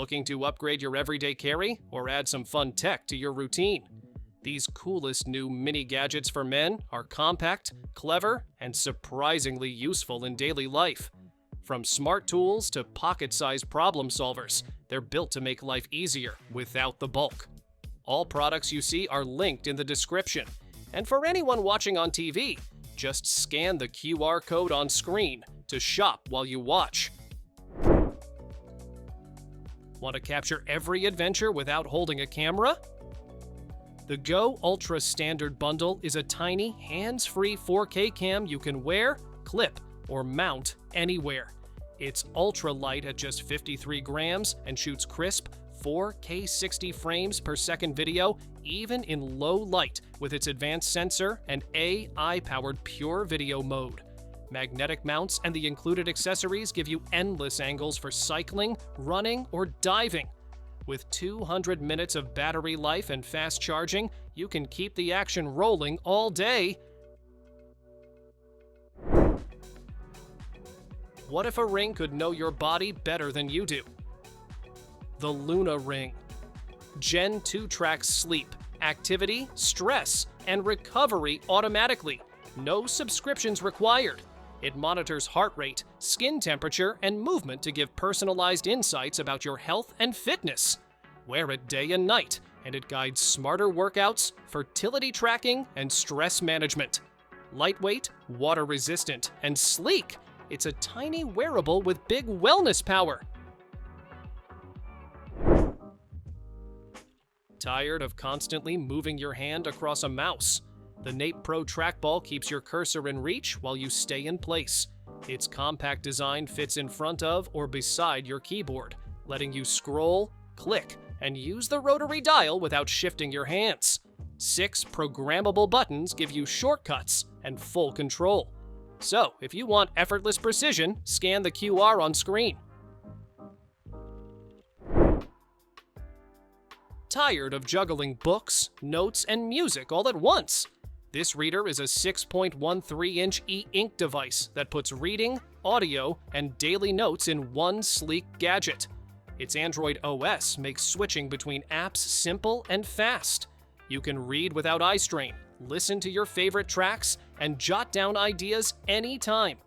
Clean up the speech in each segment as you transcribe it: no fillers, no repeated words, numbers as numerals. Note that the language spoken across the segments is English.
Looking to upgrade your everyday carry or add some fun tech to your routine? These coolest new mini gadgets for men are compact, clever, and surprisingly useful in daily life. From smart tools to pocket-sized problem solvers, they're built to make life easier without the bulk. All products you see are linked in the description. And for anyone watching on TV, just scan the QR code on screen to shop while you watch. Want to capture every adventure without holding a camera? The Go Ultra Standard Bundle is a tiny, hands-free 4K cam you can wear, clip, or mount anywhere. It's ultra-light at just 53 grams and shoots crisp 4K 60 frames per second video, even in low light, with its advanced sensor and AI-powered pure video mode. Magnetic mounts and the included accessories give you endless angles for cycling, running, or diving. With 200 minutes of battery life and fast charging, you can keep the action rolling all day. What if a ring could know your body better than you do? The Luna Ring. Gen 2 tracks sleep, activity, stress, and recovery automatically. No subscriptions required. It monitors heart rate, skin temperature, and movement to give personalized insights about your health and fitness. Wear it day and night, and it guides smarter workouts, fertility tracking, and stress management. Lightweight, water-resistant, and sleek, it's a tiny wearable with big wellness power. Tired of constantly moving your hand across a mouse? The Nape Pro Trackball keeps your cursor in reach while you stay in place. Its compact design fits in front of or beside your keyboard, letting you scroll, click, and use the rotary dial without shifting your hands. 6 programmable buttons give you shortcuts and full control. So, if you want effortless precision, scan the QR on screen. Tired of juggling books, notes, and music all at once? This reader is a 6.13-inch e-ink device that puts reading, audio, and daily notes in one sleek gadget. Its Android OS makes switching between apps simple and fast. You can read without eye strain, listen to your favorite tracks, and jot down ideas anytime.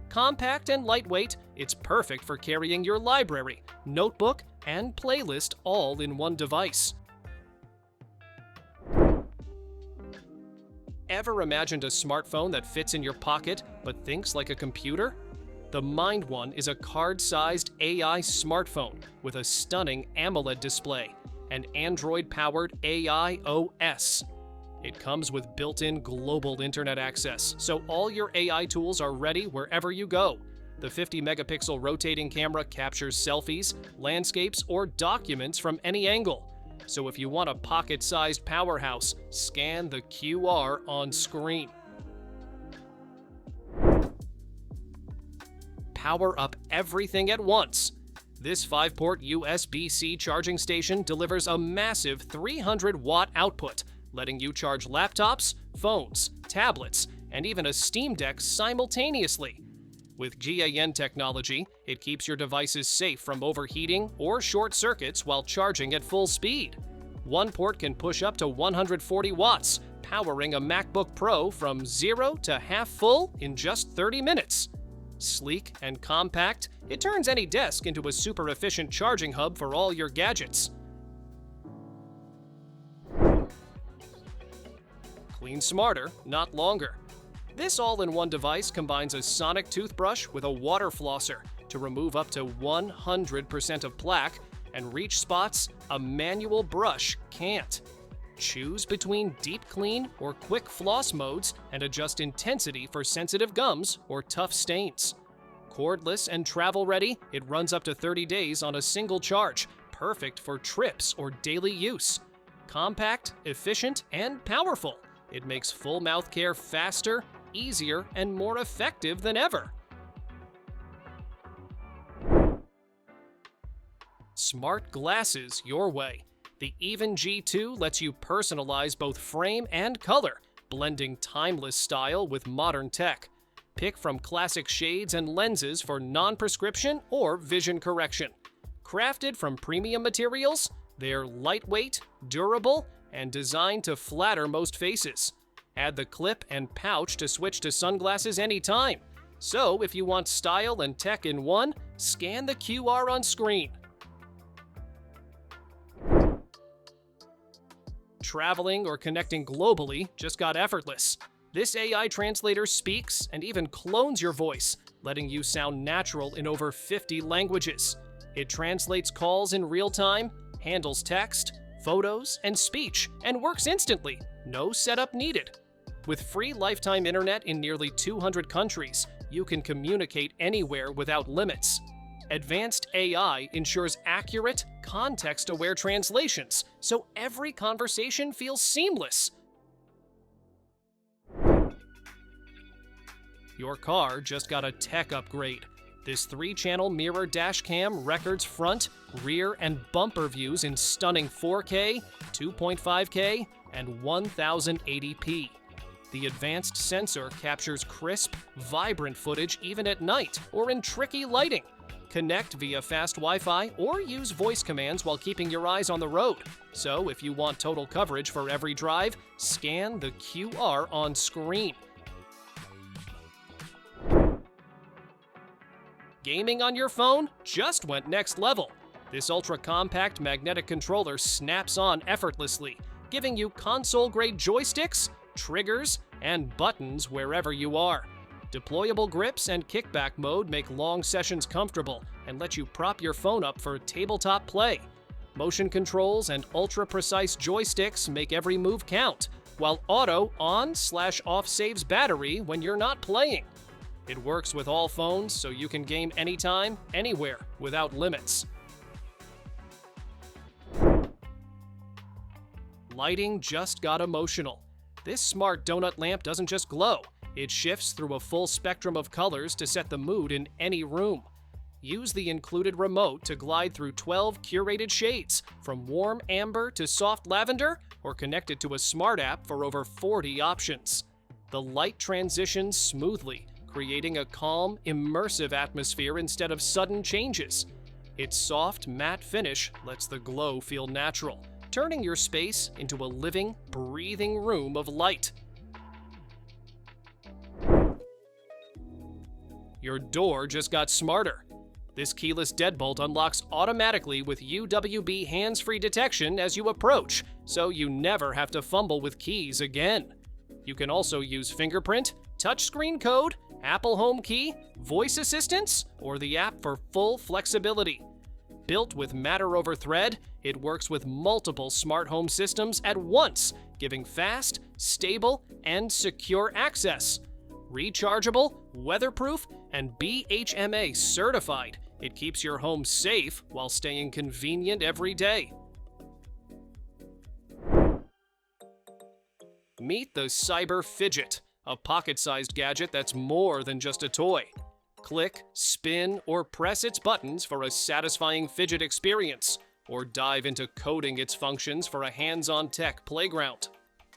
Compact and lightweight, it's perfect for carrying your library, notebook, and playlist all in one device. Ever imagined a smartphone that fits in your pocket but thinks like a computer? The Mind One is a card-sized AI smartphone with a stunning AMOLED display and Android-powered AI OS. It comes with built-in global internet access, so all your AI tools are ready wherever you go. The 50-megapixel rotating camera captures selfies, landscapes, or documents from any angle. So if you want a pocket-sized powerhouse, scan the QR on screen. Power up everything at once. This 5-port USB-C charging station delivers a massive 300-watt output, letting you charge laptops, phones, tablets, and even a Steam Deck simultaneously. With GaN technology, it keeps your devices safe from overheating or short circuits while charging at full speed. One port can push up to 140 watts, powering a MacBook Pro from 0 to half full in just 30 minutes. Sleek and compact, it turns any desk into a super efficient charging hub for all your gadgets. Clean smarter, not longer. This all-in-one device combines a sonic toothbrush with a water flosser to remove up to 100% of plaque and reach spots a manual brush can't. Choose between deep clean or quick floss modes and adjust intensity for sensitive gums or tough stains. Cordless and travel-ready, it runs up to 30 days on a single charge, perfect for trips or daily use. Compact, efficient, and powerful, it makes full mouth care faster, easier, and more effective than ever. Smart glasses your way. The Even G2 lets you personalize both frame and color, blending timeless style with modern tech. Pick from classic shades and lenses for non-prescription or vision correction. Crafted from premium materials, they're lightweight, durable, and designed to flatter most faces. Add the clip and pouch to switch to sunglasses anytime. So if you want style and tech in one, scan the QR on screen. Traveling or connecting globally just got effortless. This AI translator speaks and even clones your voice, letting you sound natural in over 50 languages. It translates calls in real time, handles text, photos, and speech, and works instantly. No setup needed. With free lifetime internet in nearly 200 countries, you can communicate anywhere without limits. Advanced AI ensures accurate, context-aware translations, so every conversation feels seamless. Your car just got a tech upgrade. This 3-channel mirror dash cam records front, rear, and bumper views in stunning 4K, 2.5K, and 1080p. The advanced sensor captures crisp, vibrant footage even at night or in tricky lighting. Connect via fast Wi-Fi or use voice commands while keeping your eyes on the road. So if you want total coverage for every drive, scan the QR on screen. Gaming on your phone just went next level. This ultra-compact magnetic controller snaps on effortlessly, giving you console-grade joysticks, triggers, and buttons wherever you are. Deployable grips and kickback mode make long sessions comfortable and let you prop your phone up for tabletop play. Motion controls and ultra-precise joysticks make every move count, while auto on/off saves battery when you're not playing. It works with all phones, so you can game anytime, anywhere, without limits. Lighting just got emotional. This smart donut lamp doesn't just glow. It shifts through a full spectrum of colors to set the mood in any room. Use the included remote to glide through 12 curated shades, from warm amber to soft lavender, or connect it to a smart app for over 40 options. The light transitions smoothly, creating a calm, immersive atmosphere instead of sudden changes. Its soft, matte finish lets the glow feel natural, turning your space into a living, breathing room of light. Your door just got smarter. This keyless deadbolt unlocks automatically with UWB hands-free detection as you approach, so you never have to fumble with keys again. You can also use fingerprint, touchscreen code, Apple Home Key, voice assistance, or the app for full flexibility. Built with Matter over Thread, it works with multiple smart home systems at once, giving fast, stable, and secure access. Rechargeable, weatherproof, and BHMA certified, it keeps your home safe while staying convenient every day. Meet the Cyber Fidget, a pocket-sized gadget that's more than just a toy. Click, spin, or press its buttons for a satisfying fidget experience, or dive into coding its functions for a hands-on tech playground.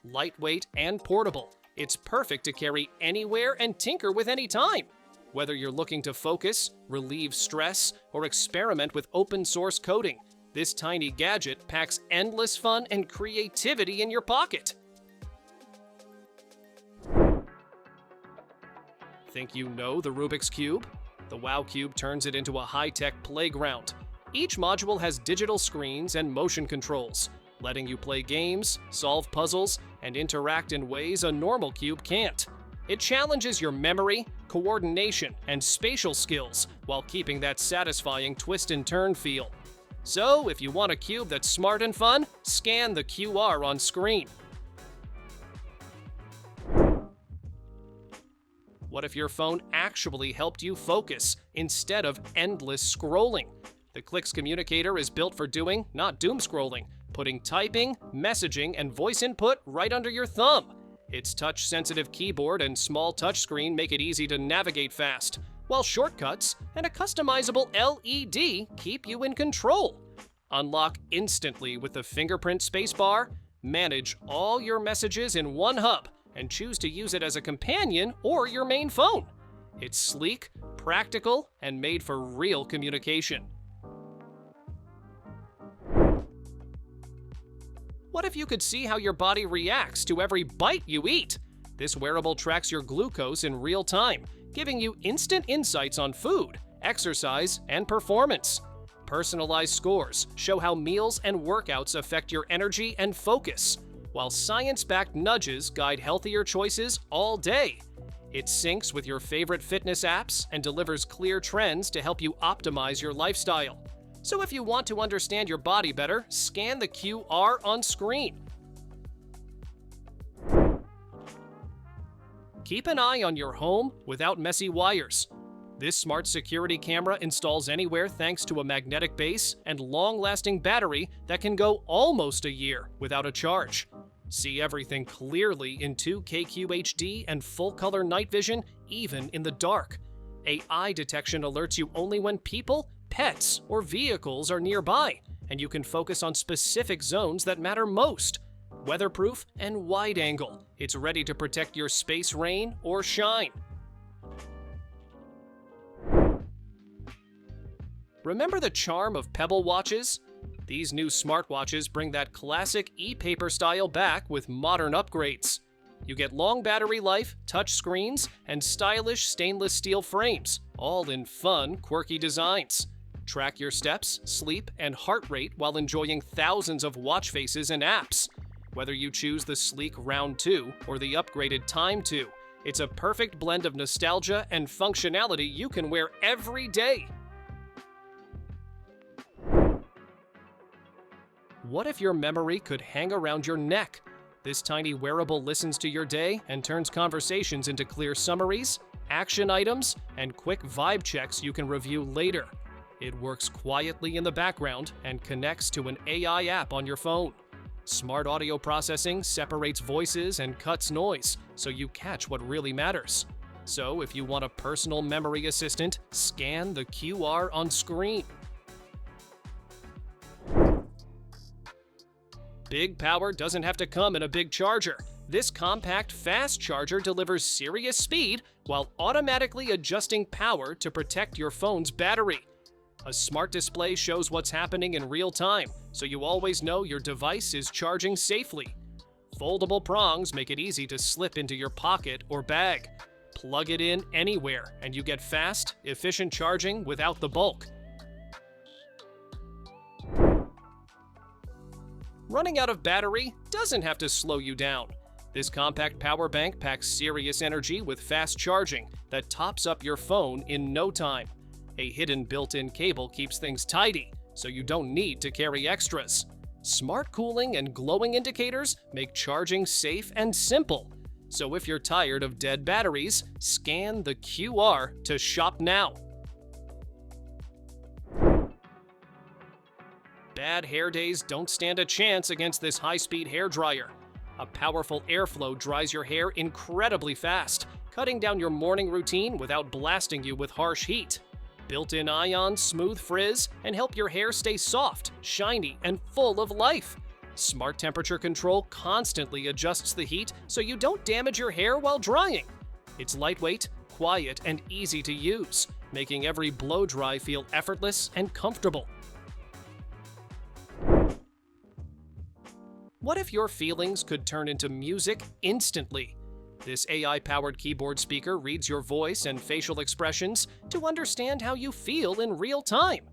Lightweight and portable, it's perfect to carry anywhere and tinker with any time. Whether you're looking to focus, relieve stress, or experiment with open-source coding, this tiny gadget packs endless fun and creativity in your pocket. Think you know the Rubik's Cube? The WOW Cube turns it into a high-tech playground. Each module has digital screens and motion controls, letting you play games, solve puzzles, and interact in ways a normal cube can't. It challenges your memory, coordination, and spatial skills while keeping that satisfying twist and turn feel. So, if you want a cube that's smart and fun, scan the QR on screen. What if your phone actually helped you focus instead of endless scrolling? The Clicks communicator is built for doing, not doom scrolling, putting typing, messaging, and voice input right under your thumb. Its touch-sensitive keyboard and small touchscreen make it easy to navigate fast, while shortcuts and a customizable LED keep you in control. Unlock instantly with the fingerprint spacebar, manage all your messages in one hub, and choose to use it as a companion or your main phone. It's sleek, practical, and made for real communication. What if you could see how your body reacts to every bite you eat? This wearable tracks your glucose in real time, giving you instant insights on food, exercise, and performance. Personalized scores show how meals and workouts affect your energy and focus, while science-backed nudges guide healthier choices all day. It syncs with your favorite fitness apps and delivers clear trends to help you optimize your lifestyle. So if you want to understand your body better, scan the QR on screen. Keep an eye on your home without messy wires. This smart security camera installs anywhere thanks to a magnetic base and long-lasting battery that can go almost a year without a charge. See everything clearly in 2K QHD and full-color night vision, even in the dark. AI detection alerts you only when people, pets, or vehicles are nearby, and you can focus on specific zones that matter most. Weatherproof and wide angle, it's ready to protect your space, rain, or shine. Remember the charm of Pebble watches? These new smartwatches bring that classic e-paper style back with modern upgrades. You get long battery life, touch screens, and stylish stainless steel frames, all in fun, quirky designs. Track your steps, sleep, and heart rate while enjoying thousands of watch faces and apps. Whether you choose the sleek Round 2 or the upgraded Time 2, it's a perfect blend of nostalgia and functionality you can wear every day. What if your memory could hang around your neck? This tiny wearable listens to your day and turns conversations into clear summaries, action items, and quick vibe checks you can review later. It works quietly in the background and connects to an AI app on your phone. Smart audio processing separates voices and cuts noise, so you catch what really matters. So if you want a personal memory assistant, scan the QR on screen. Big power doesn't have to come in a big charger. This compact, fast charger delivers serious speed while automatically adjusting power to protect your phone's battery. A smart display shows what's happening in real time, so you always know your device is charging safely. Foldable prongs make it easy to slip into your pocket or bag. Plug it in anywhere, and you get fast, efficient charging without the bulk. Running out of battery doesn't have to slow you down. This compact power bank packs serious energy with fast charging that tops up your phone in no time. A hidden built-in cable keeps things tidy, so you don't need to carry extras. Smart cooling and glowing indicators make charging safe and simple. So if you're tired of dead batteries, scan the QR to shop now. Bad hair days don't stand a chance against this high-speed hair dryer. A powerful airflow dries your hair incredibly fast, cutting down your morning routine without blasting you with harsh heat. Built-in ions smooth frizz and help your hair stay soft, shiny, and full of life. Smart temperature control constantly adjusts the heat so you don't damage your hair while drying. It's lightweight, quiet, and easy to use, making every blow dry feel effortless and comfortable. What if your feelings could turn into music instantly? This AI-powered keyboard speaker reads your voice and facial expressions to understand how you feel in real time.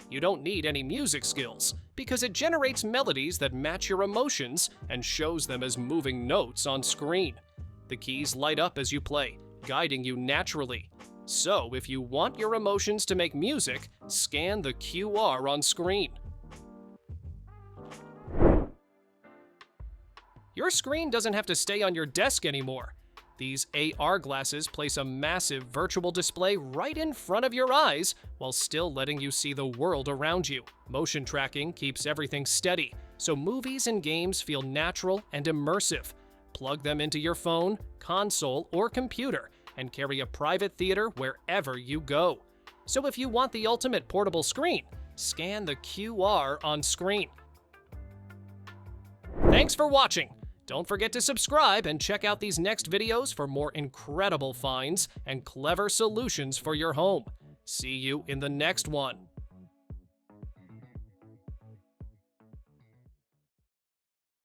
You don't need any music skills, because it generates melodies that match your emotions and shows them as moving notes on screen. The keys light up as you play, guiding you naturally. So if you want your emotions to make music, scan the QR on screen. Your screen doesn't have to stay on your desk anymore. These AR glasses place a massive virtual display right in front of your eyes while still letting you see the world around you. Motion tracking keeps everything steady, so movies and games feel natural and immersive. Plug them into your phone, console, or computer and carry a private theater wherever you go. So if you want the ultimate portable screen, scan the QR on screen. Thanks for watching! Don't forget to subscribe and check out these next videos for more incredible finds and clever solutions for your home. See you in the next one.